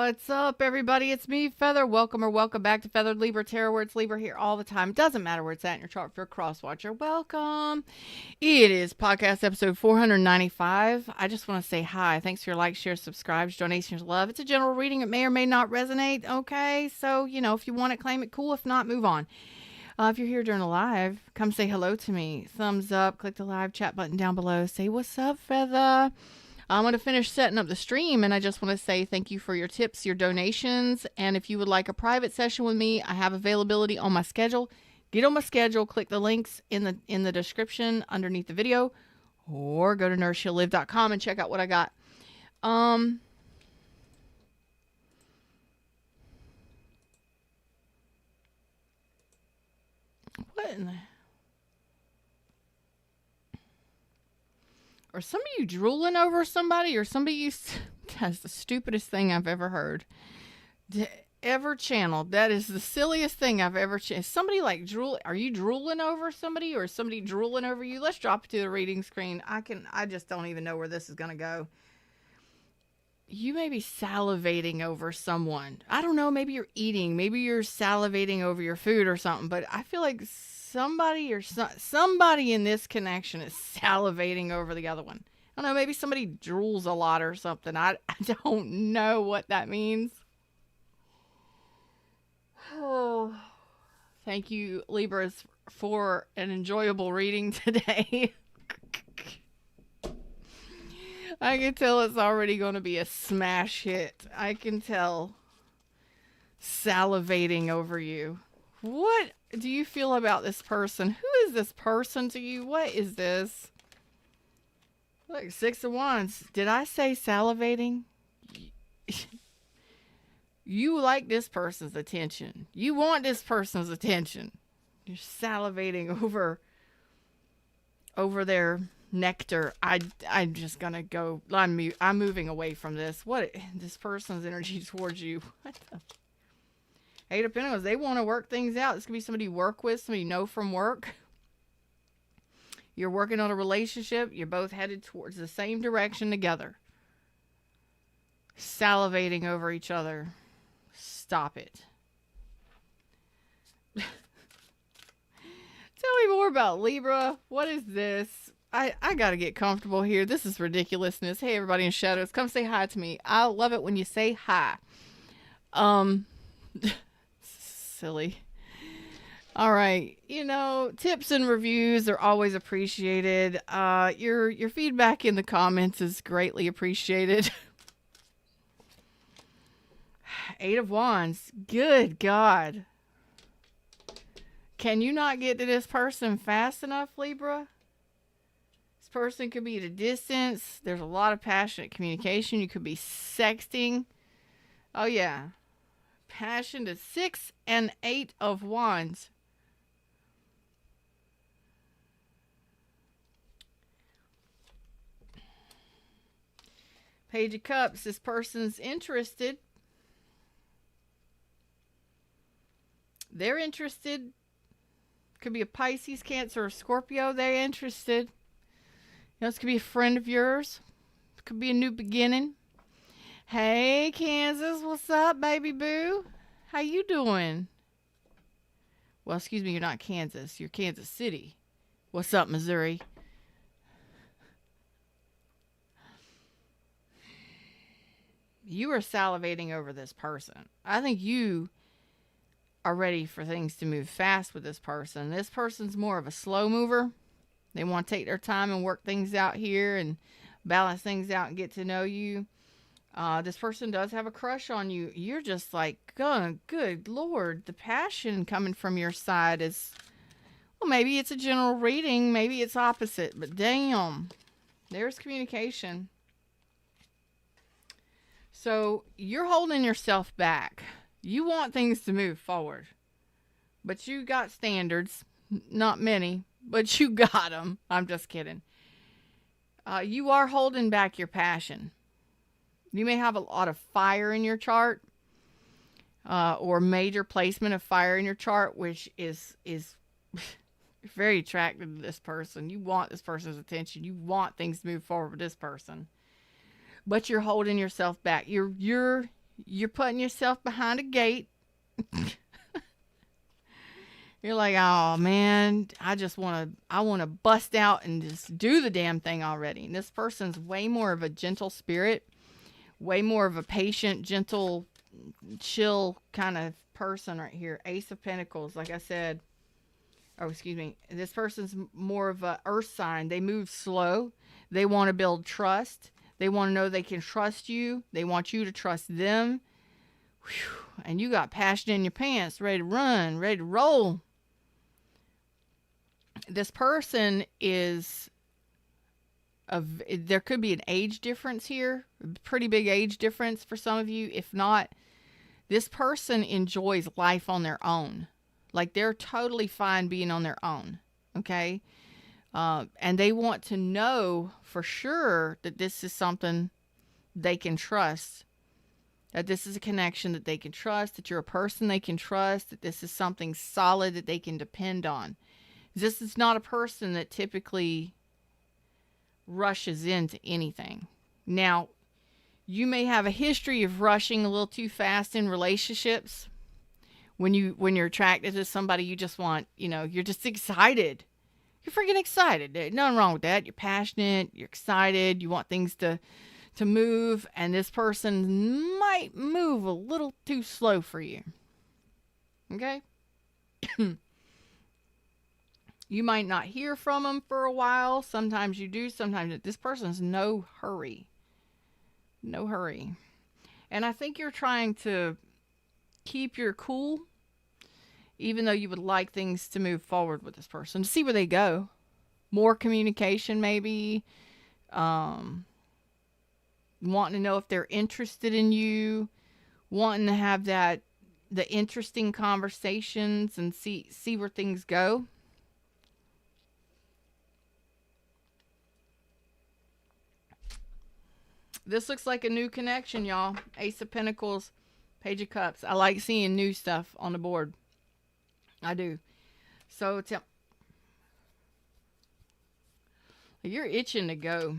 What's up, everybody? It's me, Feather. Welcome or welcome back to Feathered Libra Tarot, where it's Libra here all the time. Doesn't matter where it's at in your chart. If you're a cross watcher, welcome. It is podcast episode 495. I just want to say hi. Thanks for your likes, shares, subscribes, donations, love. It's a general reading. It may or may not resonate. Okay, so, if you want it, claim it. Cool. If not, move on. If you're here during the live, come say hello to me. Thumbs up. Click the live chat button down below. Say, what's up, Feather? I'm going to finish setting up the stream, and I just want to say thank you for your tips, your donations, and if you would like a private session with me, I have availability on my schedule. Get on my schedule, click the links in the description underneath the video, or go to nourishheallive.com and check out what I got. What in the... Are some of you drooling over somebody, or somebody you... That's the stupidest thing I've ever heard. Ever channeled. That is the silliest thing I've ever channeled. Somebody like drool. Are you drooling over somebody, or is somebody drooling over you? Let's drop it to the reading screen. I just don't even know where this is going to go. You may be salivating over someone. I don't know. Maybe you're eating. Maybe you're salivating over your food or something. But I feel like somebody in this connection is salivating over the other one. I don't know. Maybe somebody drools a lot or something. I don't know what that means. Oh, thank you, Libras, for an enjoyable reading today. I can tell it's already going to be a smash hit. I can tell. Salivating over you. What do you feel about this person? Who is this person to you? What is this? Look, 6 of Wands. Did I say salivating? You like this person's attention. You want this person's attention. You're salivating over their nectar. I'm just gonna go. I'm moving away from this. What this person's energy towards you? What the? 8 of Pentacles. They want to work things out. This could be somebody you work with, somebody you know from work. You're working on a relationship. You're both headed towards the same direction together. Salivating over each other. Stop it. Tell me more about Libra. What is this? I got to get comfortable here. This is ridiculousness. Hey, everybody in shadows. Come say hi to me. I love it when you say hi. Silly. All right. Tips and reviews are always appreciated. Your feedback in the comments is greatly appreciated. 8 of Wands. Good God. Can you not get to this person fast enough, Libra? This person could be at a distance. There's a lot of passionate communication. You could be sexting. Oh, yeah. Passion to 6 and 8 of Wands. Page of Cups. This person's interested. They're interested. Could be a Pisces, Cancer, or Scorpio. They're interested. This could be a friend of yours. It could be a new beginning. Hey, Kansas. What's up, baby boo? How you doing? Well, excuse me. You're not Kansas. You're Kansas City. What's up, Missouri? You are salivating over this person. I think you are ready for things to move fast with this person. This person's more of a slow mover. They want to take their time and work things out here and balance things out and get to know you. This person does have a crush on you. You're just like, good Lord. The passion coming from your side is, well, maybe it's a general reading. Maybe it's opposite. But damn, there's communication. So you're holding yourself back. You want things to move forward. But you got standards. Not many, but you got them. I'm just kidding. You are holding back your passion. You may have a lot of fire in your chart, or major placement of fire in your chart, which is very attractive to this person. You want this person's attention. You want things to move forward with this person, but you're holding yourself back. You're You're putting yourself behind a gate. You're like, oh man, I want to bust out and just do the damn thing already. And this person's way more of a gentle spirit, way more of a patient, gentle, chill kind of person right here. Ace of Pentacles, like I said. Oh, excuse me. This person's more of a earth sign. They move slow. They want to build trust. They want to know they can trust you. They want you to trust them. Whew. And you got passion in your pants, ready to run, ready to roll. This person is there could be an age difference here, a pretty big age difference for some of you. If not, this person enjoys life on their own. Like they're totally fine being on their own. Okay. And they want to know for sure that this is something they can trust, that this is a connection that they can trust, that you're a person they can trust, that this is something solid that they can depend on. This is not a person that typically rushes into anything. Now, you may have a history of rushing a little too fast in relationships. When you're attracted to somebody, you just want, you're just excited. You're freaking excited. There's nothing wrong with that. You're passionate. You're excited. You want things to move. And this person might move a little too slow for you. Okay? You might not hear from them for a while. Sometimes you do. Sometimes this person's no hurry. No hurry. And I think you're trying to keep your cool, even though you would like things to move forward with this person, to see where they go. More communication, maybe. Wanting to know if they're interested in you. Wanting to have the interesting conversations and see where things go. This looks like a new connection, y'all. Ace of Pentacles, Page of Cups. I like seeing new stuff on the board. I do. So you're itching to go.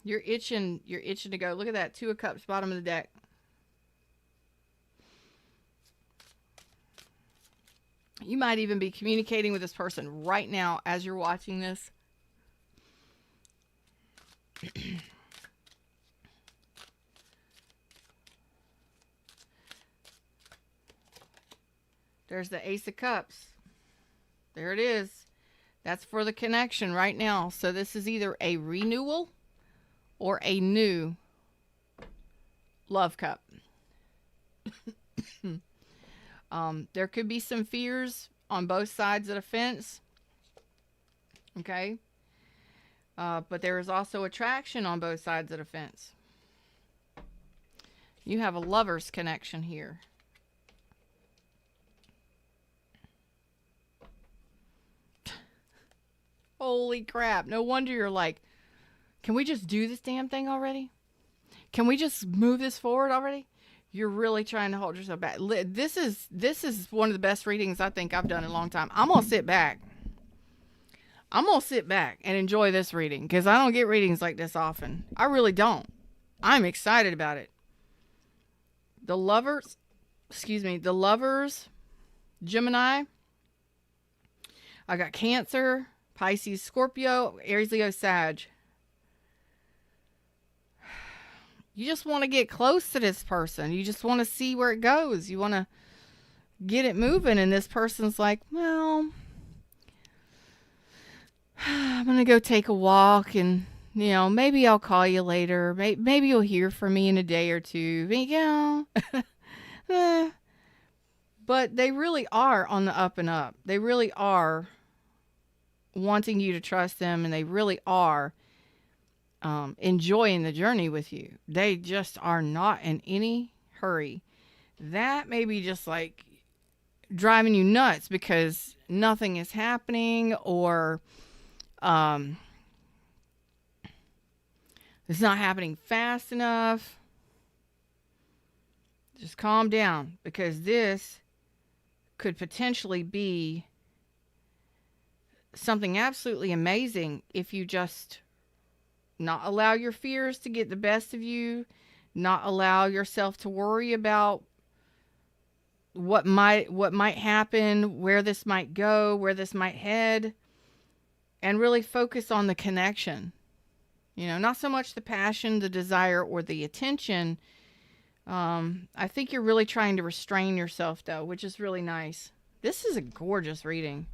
You're itching to go. Look at that. 2 of Cups, bottom of the deck. You might even be communicating with this person right now as you're watching this. There's the Ace of Cups. There it is. That's for the connection right now. So this is either a renewal or a new love cup. There could be some fears on both sides of the fence. Okay. But there is also attraction on both sides of the fence. You have a lover's connection here. Holy crap. No wonder you're like, can we just do this damn thing already? Can we just move this forward already? You're really trying to hold yourself back. This is one of the best readings I think I've done in a long time. I'm going to sit back. I'm going to sit back and enjoy this reading because I don't get readings like this often. I really don't. I'm excited about it. The lovers, Gemini. I got Cancer, Pisces, Scorpio, Aries, Leo, Sag. You just want to get close to this person. You just want to see where it goes. You want to get it moving. And this person's like, well, I'm going to go take a walk and, maybe I'll call you later. Maybe you'll hear from me in a day or two. But they really are on the up and up. They really are wanting you to trust them, and they really are enjoying the journey with you. They just are not in any hurry. That may be just like driving you nuts because nothing is happening, or it's not happening fast enough. Just calm down, because this could potentially be something absolutely amazing if you just not allow your fears to get the best of you, Not allow yourself to worry about what might happen, where this might go, where this might head, and really focus on the connection. Not so much the passion, the desire, or the attention. I think you're really trying to restrain yourself, though, which is really nice. This is a gorgeous reading.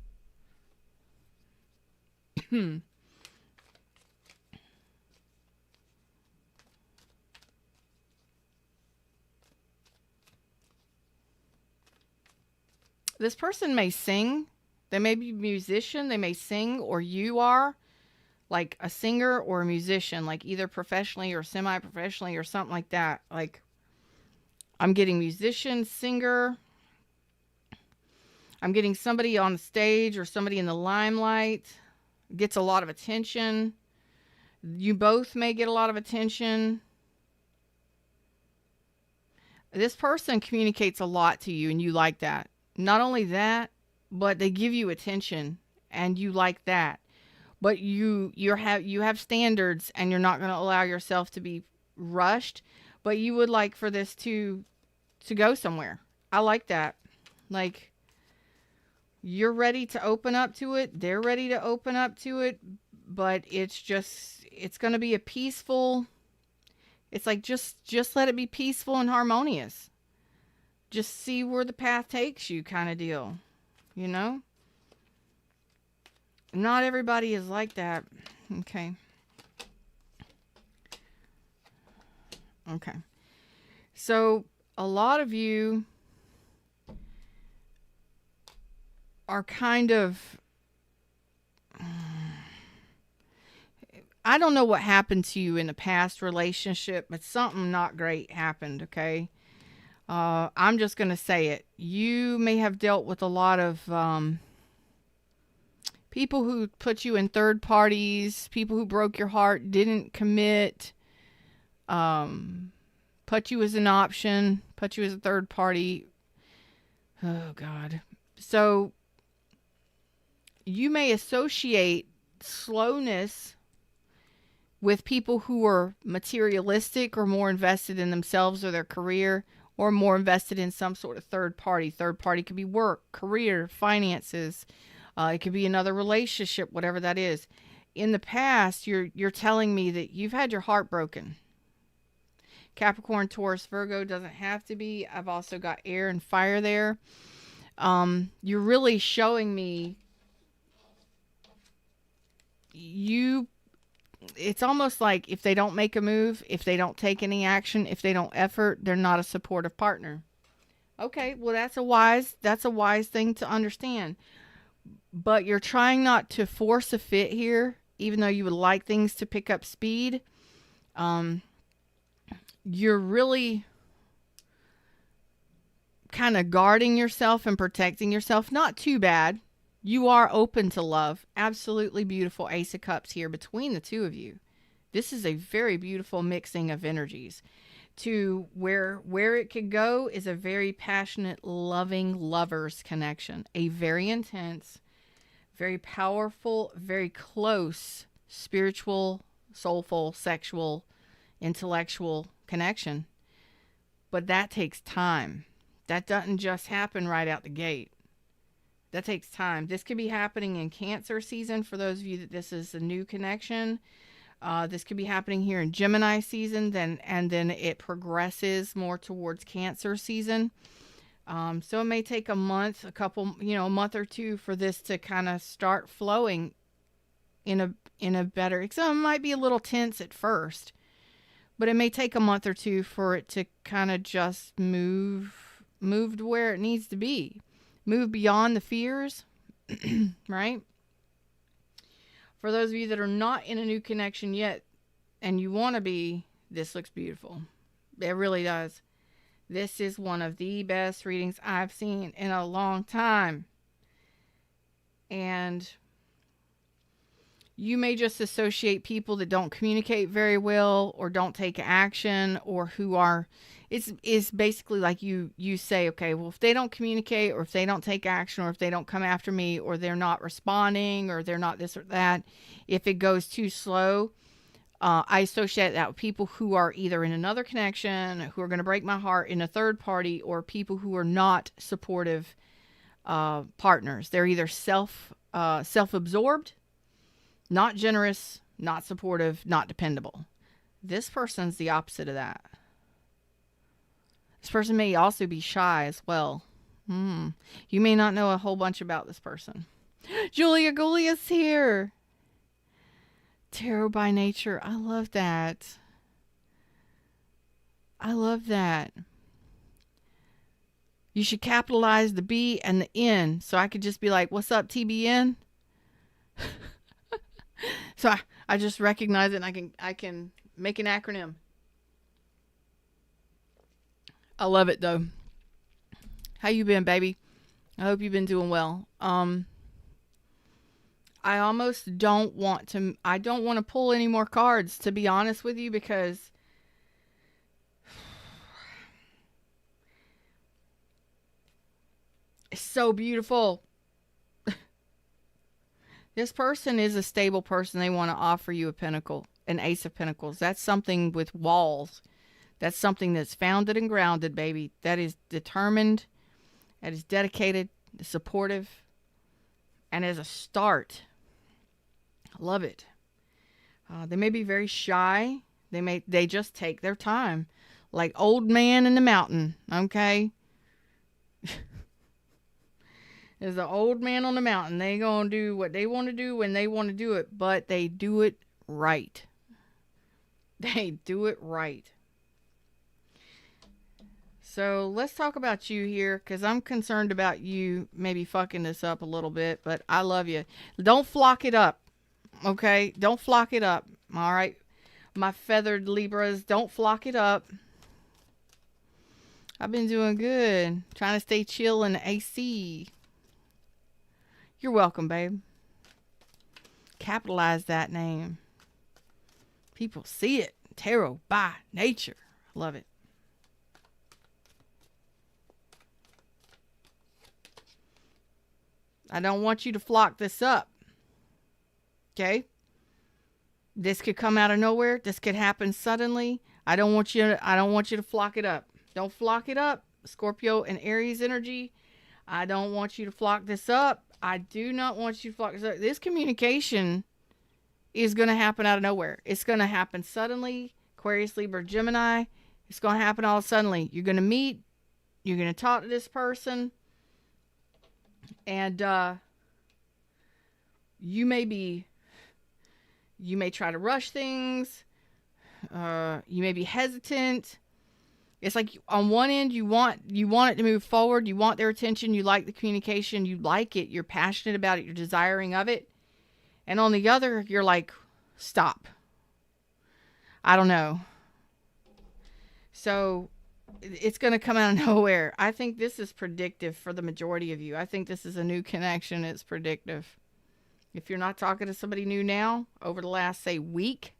This person may sing. They may be a musician. They may sing, or you are like a singer or a musician, like either professionally or semi-professionally or something like that. Like, I'm getting musician, singer. I'm getting somebody on the stage or somebody in the limelight. Gets a lot of attention. You both may get a lot of attention. This person communicates a lot to you, and you like that. Not only that, but they give you attention, and you like that. But you have standards, and you're not going to allow yourself to be rushed. But you would like for this to go somewhere. I like that. Like, you're ready to open up to it. They're ready to open up to it. But it's going to be a peaceful. It's like just let it be peaceful and harmonious. Just see where the path takes you, kind of deal. Not everybody is like that. Okay. So a lot of you are kind of, I don't know what happened to you in a past relationship, but something not great happened, okay? I'm just going to say it. You may have dealt with a lot of people who put you in third parties, people who broke your heart, didn't commit, put you as an option, put you as a third party. Oh, God. So you may associate slowness with people who are materialistic or more invested in themselves or their career, or more invested in some sort of third party. Third party could be work, career, finances. It could be another relationship, whatever that is. In the past, you're telling me that you've had your heart broken. Capricorn, Taurus, Virgo doesn't have to be. I've also got air and fire there. You're really showing me it's almost like if they don't make a move, if they don't take any action, if they don't effort, they're not a supportive partner. Okay, well, that's a wise thing to understand. But you're trying not to force a fit here, even though you would like things to pick up speed. You're really kind of guarding yourself and protecting yourself. Not too bad. You are open to love. Absolutely beautiful Ace of Cups here between the two of you. This is a very beautiful mixing of energies. To where it could go is a very passionate, loving lovers connection. A very intense, very powerful, very close, spiritual, soulful, sexual, intellectual connection. But that takes time. That doesn't just happen right out the gate. That takes time. This could be happening in Cancer season for those of you that this is a new connection. This could be happening here in Gemini season, and then it progresses more towards Cancer season. So it may take a month, a month or two for this to kind of start flowing in a better. So it might be a little tense at first, but it may take a month or two for it to kind of just move to where it needs to be. Move beyond the fears, right? For those of you that are not in a new connection yet and you want to be, this looks beautiful. It really does. This is one of the best readings I've seen in a long time. And you may just associate people that don't communicate very well or don't take action, or who are, it's basically like you say, okay, well, if they don't communicate or if they don't take action or if they don't come after me or they're not responding or they're not this or that, if it goes too slow, I associate that with people who are either in another connection, who are going to break my heart in a third party, or people who are not supportive partners. They're either self-absorbed, not generous, not supportive, not dependable. This person's the opposite of that. This person may also be shy as well. You may not know a whole bunch about this person. Julia Goulia's here. Tarot by nature. I love that. I love that. You should capitalize the B and the N, so I could just be like, what's up, TBN? So I just recognize it, and I can make an acronym. I love it, though. How you been, baby? I hope you've been doing well. I almost don't want to pull any more cards, to be honest with you, because it's so beautiful. This person is a stable person. They want to offer you a pentacle, an ace of pentacles. That's something with walls. That's something that's founded and grounded, baby. That is determined. That is dedicated, supportive, and as a start. I love it. They may be very shy. They just take their time, like old man in the mountain. Okay. There's an old man on the mountain. They gonna do what they want to do when they want to do it, but they do it right. They do it right. So let's talk about you here, because I'm concerned about you maybe fucking this up a little bit, but I love you. Don't flock it up, okay? Don't flock it up, all right? My feathered Libras, don't flock it up. I've been doing good. Trying to stay chill in the AC. You're welcome, babe. Capitalize that name. People see it. Tarot by nature. Love it. I don't want you to flock this up. Okay? This could come out of nowhere. This could happen suddenly. I don't want you to flock it up. Don't flock it up. Scorpio and Aries energy. I don't want you to flock this up. I do not want you to flock this up. This communication is going to happen out of nowhere. It's going to happen suddenly. Aquarius, Libra, Gemini. It's going to happen all suddenly. You're going to meet. You're going to talk to this person. And you may try to rush things. You may be hesitant. It's like on one end you want it to move forward. You want their attention. You like the communication. You like it. You're passionate about it. You're desiring of it. And on the other, you're like, stop. I don't know. So it's going to come out of nowhere. I think this is predictive for the majority of you. I think this is a new connection. It's predictive. If you're not talking to somebody new now, over the last, say, week,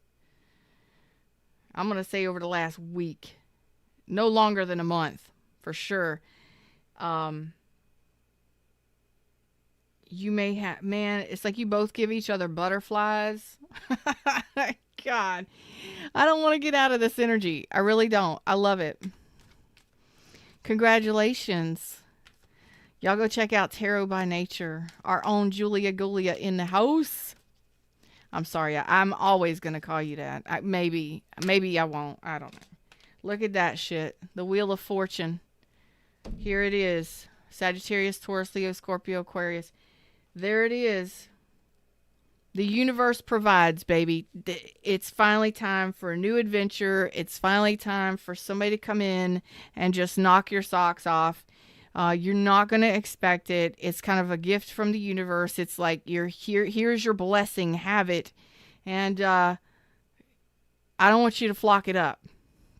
I'm going to say over the last week, no longer than a month, for sure. You may have, man, it's like you both give each other butterflies. God, I don't want to get out of this energy. I really don't. I love it. Congratulations. Y'all go check out Tarot by Nature. Our own Julia Goulia in the house. I'm sorry. I'm always going to call you that. Maybe I won't. I don't know. Look at that shit. The Wheel of Fortune. Here it is. Sagittarius, Taurus, Leo, Scorpio, Aquarius. There it is. The universe provides, baby. It's finally time for a new adventure. It's finally time for somebody to come in and just knock your socks off. You're not going to expect it. It's kind of a gift from the universe. It's like, you're here. Here's your blessing. Have it. And I don't want you to flock it up.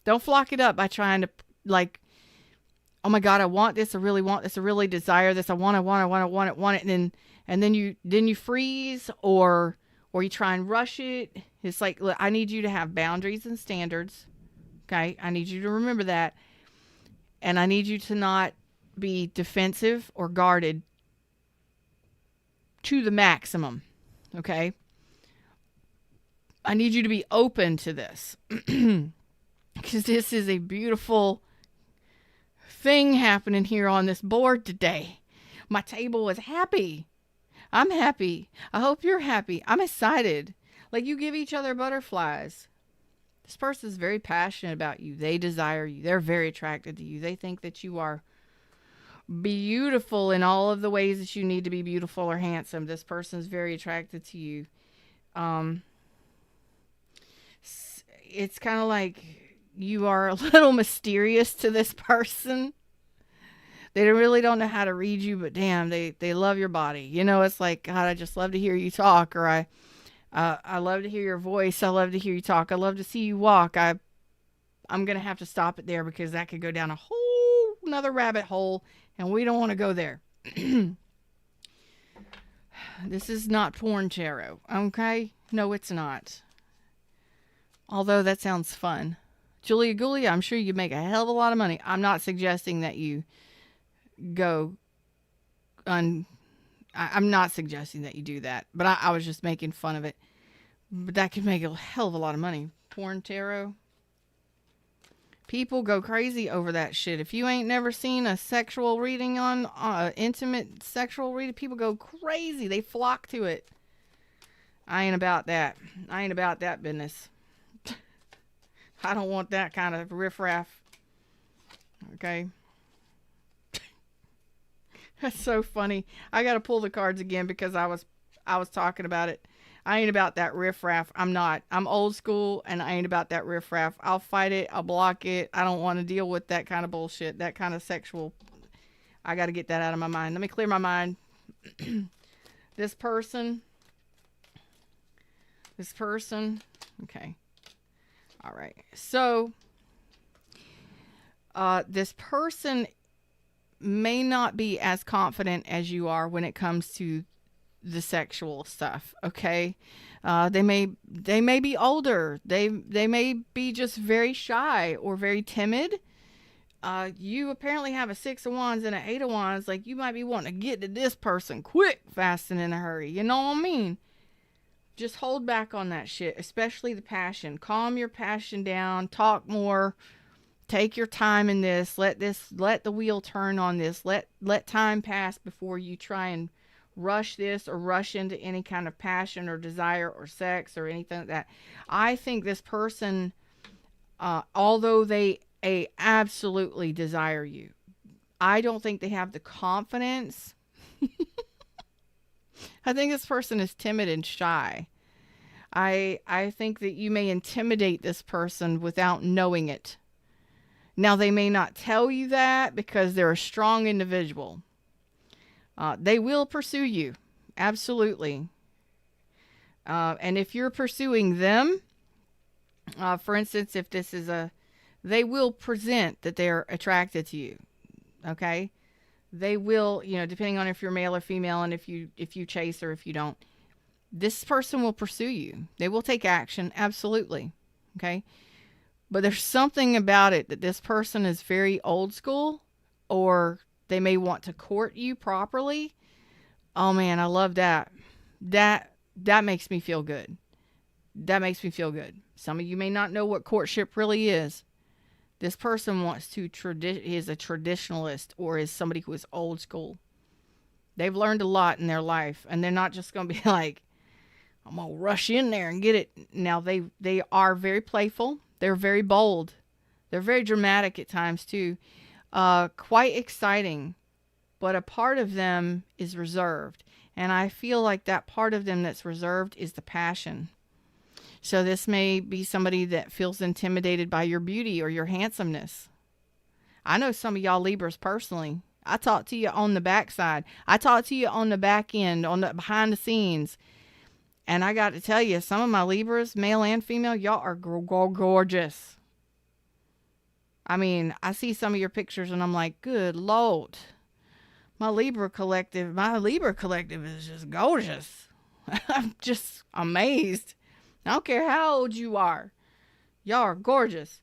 Don't flock it up by trying to, like, oh my God, I want this. I really want this. I really desire this. I want it. And then you freeze or you try and rush it. It's like, look, I need you to have boundaries and standards. Okay. I need you to remember that. And I need you to not be defensive or guarded to the maximum. Okay. I need you to be open to this. Because this is a beautiful thing happening here on this board today. My table is happy. I'm happy. I hope you're happy. I'm excited. Like, you give each other butterflies. This person is very passionate about you. They desire you. They're very attracted to you. They think that you are beautiful in all of the ways that you need to be beautiful or handsome. This person is very attracted to you. It's kind of like you are a little mysterious to this person. They really don't know how to read you, but damn, they love your body. You know, it's like, God, I just love to hear you talk, or I love to hear your voice. I love to hear you talk. I love to see you walk. I'm going to have to stop it there because that could go down a whole another rabbit hole, and we don't want to go there. This is not porn tarot, okay? No, it's not. Although that sounds fun. Julia Gulia, I'm sure you make a hell of a lot of money. I'm not suggesting that you go I'm not suggesting that you do that, but I was just making fun of it. But that could make a hell of a lot of money. Porn tarot. People go crazy over that shit. If you ain't never seen a sexual reading on intimate sexual reading, people go crazy. They flock to it. I ain't about that. I ain't about that business. I don't want that kind of riffraff. Okay. That's so funny. I got to pull the cards again because I was talking about it. I ain't about that riffraff. I'm not. I'm old school, and I ain't about that riffraff. I'll fight it. I'll block it. I don't want to deal with that kind of bullshit. That kind of sexual. I got to get that out of my mind. Let me clear my mind. This person. Okay. All right. So, this person may not be as confident as you are when it comes to the sexual stuff. Okay. They may be older. They may be just very shy or very timid. You apparently have a 6 of Wands and an 8 of Wands. Like, you might be wanting to get to this person quick, fast, and in a hurry. You know what I mean? Just hold back on that shit, especially the passion. Calm your passion down. Talk more. Take your time in this. Let the wheel turn on this. Let time pass before you try and rush this or rush into any kind of passion or desire or sex or anything like that. I think this person, although they absolutely desire you, I don't think they have the confidence. I think this person is timid and shy. I think that you may intimidate this person without knowing it. Now, they may not tell you that because they're a strong individual. They will pursue you. Absolutely. And if you're pursuing them, for instance, if this is they will present that they're attracted to you. Okay. They will, depending on if you're male or female, and if you chase or if you don't, this person will pursue you. They will take action. Absolutely. Okay. But there's something about it that this person is very old school, or they may want to court you properly. Oh man, I love that. That makes me feel good. That makes me feel good. Some of you may not know what courtship really is. This person wants to is a traditionalist, or is somebody who is old school. They've learned a lot in their life, and they're not just going to be like, I'm going to rush in there and get it. Now, they are very playful. They're very bold. They're very dramatic at times too. Quite exciting. But a part of them is reserved. And I feel like that part of them that's reserved is the passion. So this may be somebody that feels intimidated by your beauty or your handsomeness. I know some of y'all Libras personally. I talk to you on the backside. I talk to you on the back end, on the behind the scenes. And I got to tell you, some of my Libras, male and female, y'all are gorgeous. I mean, I see some of your pictures and I'm like, good Lord. My Libra collective is just gorgeous. I'm just amazed. I don't care how old you are. Y'all are gorgeous,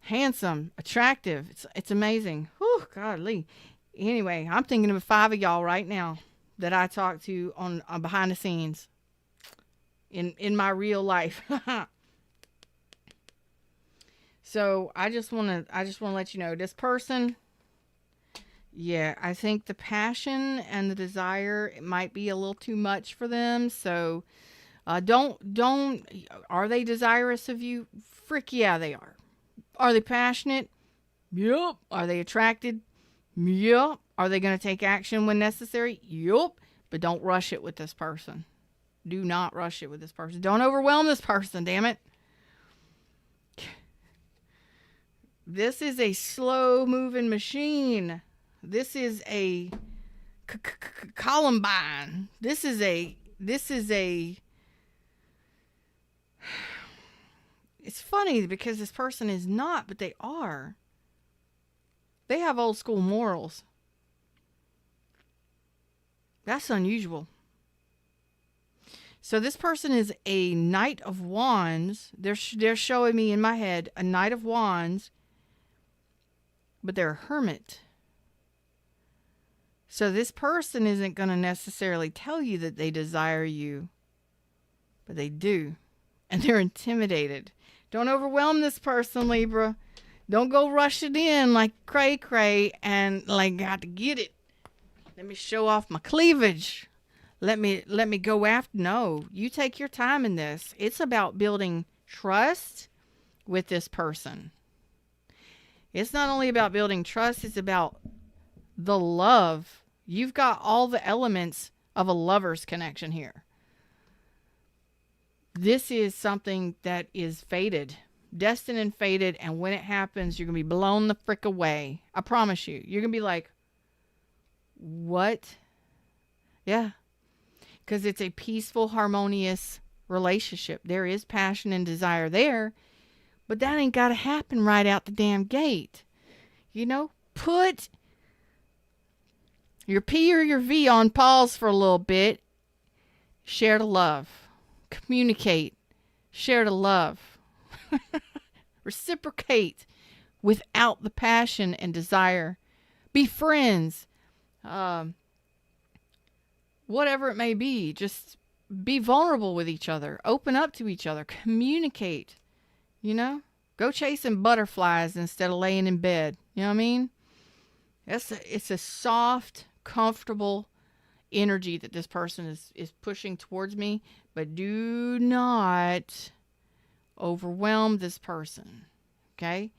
handsome, attractive. It's amazing. Whew, godly. Anyway, I'm thinking of 5 of y'all right now that I talk to on behind the scenes. in my real life. So I just want to let you know, this person, yeah, I think the passion and the desire, it might be a little too much for them. So don't, are they desirous of you? Frick yeah, they are. Are they passionate? Yup. Are they attracted? Yup. Are they going to take action when necessary? Yup. But don't rush it with this person. Do not rush it with this person. Don't overwhelm this person, damn it. This is a slow moving machine. This is a Columbine. This is a it's funny because this person is not, but they are. They have old school morals. That's unusual. So this person is a Knight of Wands. They're showing me in my head a Knight of Wands, but they're a hermit. So this person isn't going to necessarily tell you that they desire you, but they do. And they're intimidated. Don't overwhelm this person, Libra. Don't go rushing in like cray cray and like got to get it. Let me show off my cleavage. Let me go after. No, you take your time in this. It's about building trust with this person. It's not only about building trust, it's about the love. You've got all the elements of a lover's connection here. This is something that is fated, destined and fated, and when it happens, you're going to be blown the frick away. I promise you. You're going to be like, what? Yeah. Because it's a peaceful, harmonious relationship. There is passion and desire there, but that ain't got to happen right out the damn gate. You know, put your P or your V on pause for a little bit. Share the love. Communicate. Share the love. Reciprocate without the passion and desire. Be friends. Whatever it may be. Just be vulnerable with each other. Open up to each other. Communicate. You know? Go chasing butterflies instead of laying in bed. You know what I mean? It's a soft, comfortable energy that this person is pushing towards me. But do not overwhelm this person. Okay?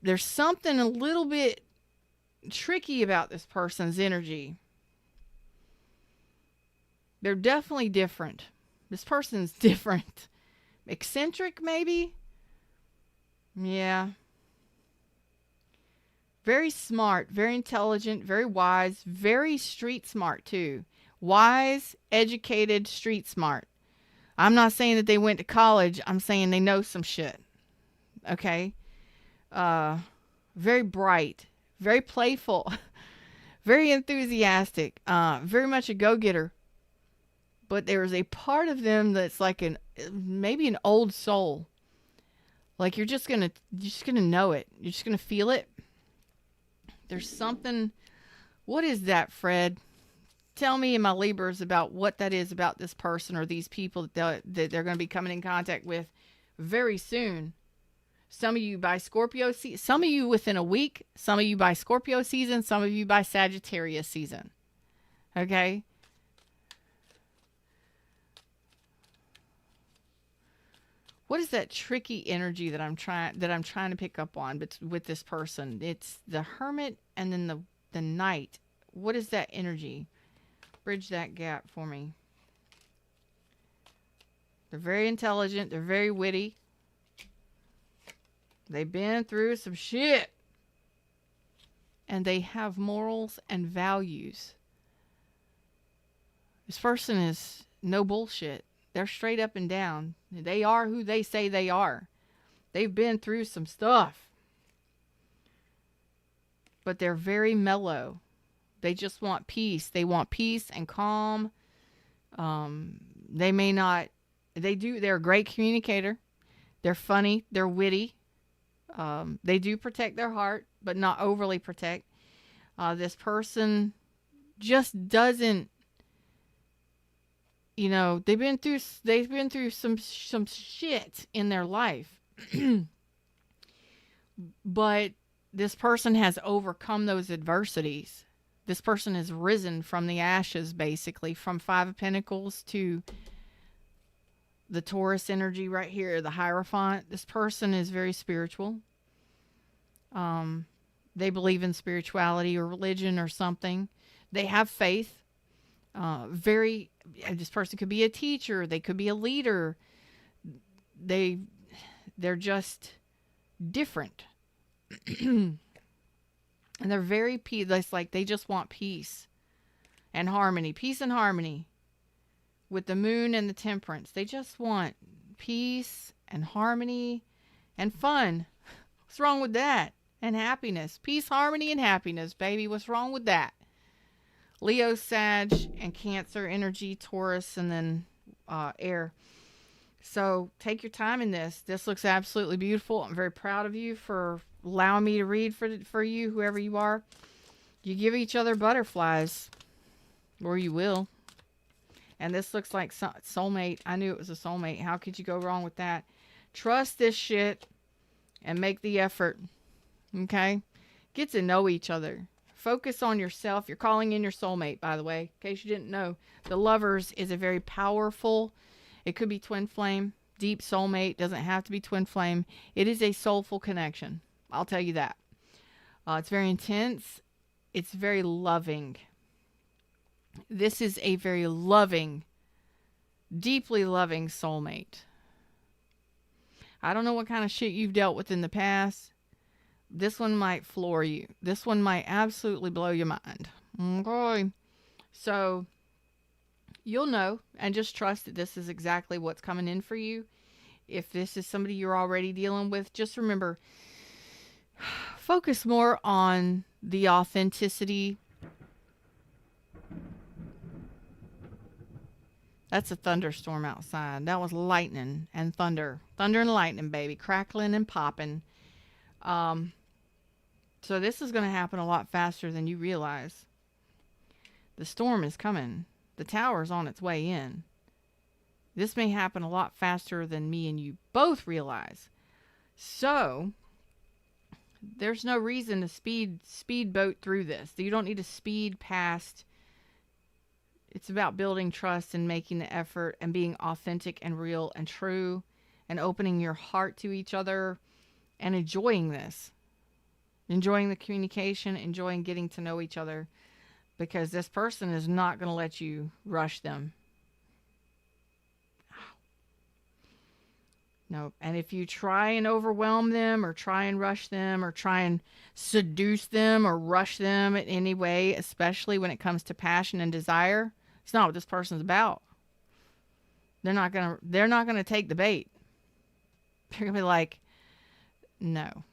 There's something a little bit tricky about this person's energy. They're definitely different. This person's different. Eccentric, maybe? Yeah. Very smart, very intelligent, very wise, very street smart too. Wise, educated, street smart. I'm not saying that they went to college. I'm saying they know some shit. Okay? Very bright, very playful, very enthusiastic, very much a go-getter. But there is a part of them that's like maybe an old soul. Like you're just gonna know it. You're just gonna feel it. There's something. What is that, Fred? Tell me and my Libras about what that is about this person or these people that they're going to be coming in contact with very soon. Some of you by Scorpio season, some of you within a week, some of you by Scorpio season, some of you by Sagittarius season. Okay? What is that tricky energy that I'm trying to pick up on with this person? It's the Hermit and then the Knight. What is that energy? Bridge that gap for me. They're very intelligent. They're very witty. They've been through some shit. And they have morals and values. This person is no bullshit. They're straight up and down. They are who they say they are. They've been through some stuff. But they're very mellow. They just want peace. They want peace and calm. They may not... They're a great communicator. They're funny. They're witty. They do protect their heart, but not overly protect. This person just doesn't you know, they've been through some shit in their life. But this person has overcome those adversities. This person has risen from the ashes, basically, from Five of Pentacles to the Taurus energy right here, the Hierophant. This person is very spiritual. They believe in spirituality or religion or something. They have faith. This person could be a teacher. They could be a leader. They're just different. And they're very peace. Like they just want peace and harmony. Peace and harmony with the Moon and the Temperance. They just want peace and harmony and fun. What's wrong with that? And happiness. Peace, harmony, and happiness, baby. What's wrong with that? Leo, Sag, and Cancer energy, Taurus, and then air. So take your time in this. This looks absolutely beautiful. I'm very proud of you for allowing me to read for you, whoever you are. You give each other butterflies, or you will. And this looks like soulmate. I knew it was a soulmate. How could you go wrong with that? Trust this shit and make the effort. Okay? Get to know each other. Focus on yourself. You're calling in your soulmate, by the way, in case you didn't know. The Lovers is a very powerful, it could be twin flame, deep soulmate. Doesn't have to be twin flame. It is a soulful connection. I'll tell you that. It's very intense. It's very loving. This is a very loving, deeply loving soulmate. I don't know what kind of shit you've dealt with in the past. This one might floor you. This one might absolutely blow your mind. Okay. So you'll know, and just trust that this is exactly what's coming in for you. If this is somebody you're already dealing with, just remember, focus more on the authenticity. That's a thunderstorm outside. That was lightning and thunder. Thunder and lightning, baby. Crackling and popping. So this is going to happen a lot faster than you realize. The storm is coming. The tower's on its way in. This may happen a lot faster than me and you both realize. So there's no reason to speedboat through this. You don't need to speed past. It's about building trust and making the effort and being authentic and real and true and opening your heart to each other and enjoying this. Enjoying the communication, enjoying getting to know each other, because this person is not going to let you rush them. No. And if you try and overwhelm them or try and rush them or try and seduce them or rush them in any way, especially when it comes to passion and desire, it's not what this person's about. They're not going to take the bait. They're going to be like, no.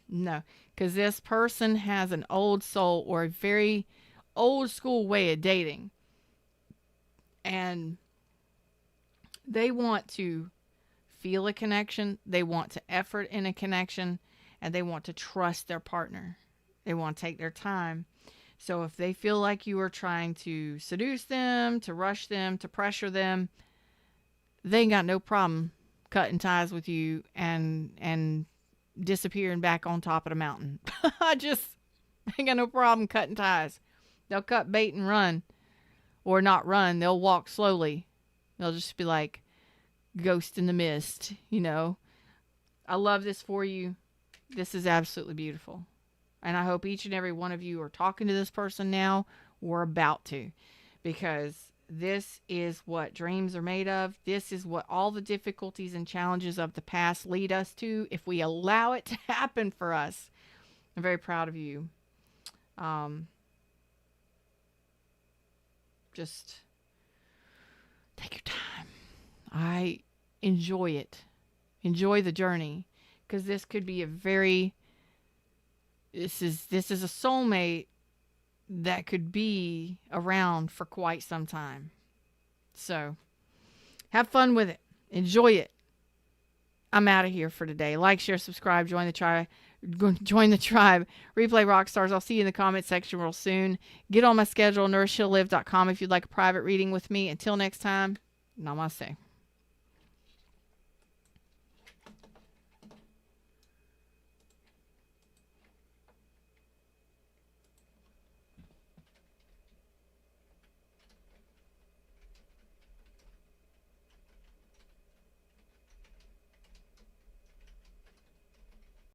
No, because this person has an old soul or a very old school way of dating, and they want to feel a connection, they want to effort in a connection, and they want to trust their partner. They want to take their time. So if they feel like you are trying to seduce them, to rush them, to pressure them, they ain't got no problem cutting ties with you and disappearing back on top of the mountain. I ain't got no problem cutting ties. They'll cut bait and run, or not run. They'll walk slowly. They'll just be like ghost in the mist, you know. I love this for you. This is absolutely beautiful. And I hope each and every one of you are talking to this person now or about to, because this is what dreams are made of. This is what all the difficulties and challenges of the past lead us to if we allow it to happen for us. I'm very proud of you. Just take your time. I enjoy it. Enjoy the journey, because this could be this is a soulmate that could be around for quite some time. So have fun with it. Enjoy it. I'm out of here for today. Like, share, subscribe, join the Join the tribe. Replay rock stars. I'll see you in the comment section real soon. Get on my schedule, nourishheallive.com if you'd like a private reading with me. Until next time, namaste.